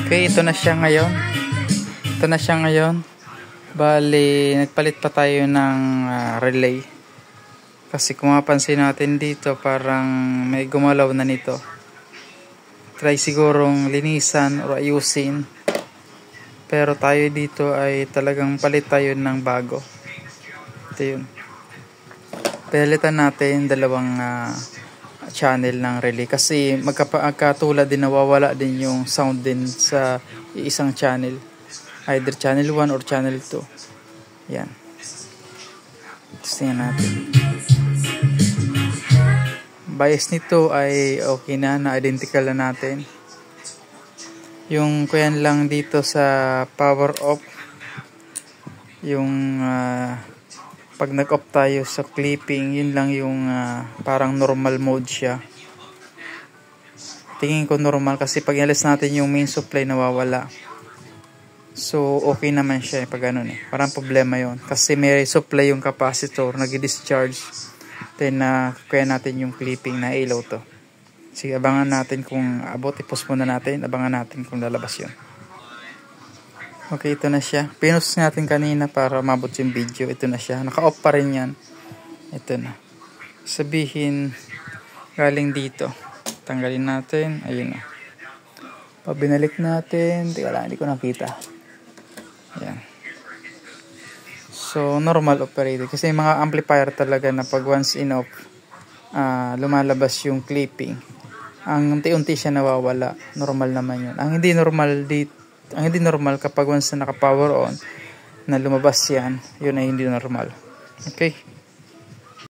Okay, ito na siya ngayon. Bali, nagpalit pa tayo ng relay. Kasi kung mapansin natin dito, parang may gumalaw na nito. Try sigurong linisan o ayusin. Pero tayo dito ay talagang palit tayo ng bago. Ito yun. Palitan natin dalawang channel ng relay. Kasi magkatulad din, nawawala din yung sound din sa isang channel. Either channel 1 or channel 2. Yan. Tingnan natin. Bias nito ay okay na identical na natin. Yung kuyan lang dito sa power off, yung pag nag-off tayo sa clipping, yun lang yung parang normal mode siya. Tingin ko normal kasi pag inalis natin yung main supply, nawawala. So okay naman siya pag ganun Parang problema yon kasi may supply yung capacitor, nag-discharge. Then kaya natin yung clipping na ilaw to. Sige, abangan natin kung abot. I-post muna natin. Abangan natin kung lalabas yun. Okay, ito na siya. Pinost natin kanina para mabot yung video. Ito na siya. Naka-off pa rin yan. Ito na. Sabihin, galing dito. Tanggalin natin. Ayun na. Pag binalik natin, teka lang, hindi ko nakita. Yan. So, normal operated. Kasi yung mga amplifier talaga na pag once in off, lumalabas yung clipping. Ang unti-unti siya nawawala. Normal naman yun. Ang hindi normal kapag once na naka-power on, na lumabas yan, yun ay hindi normal. Okay?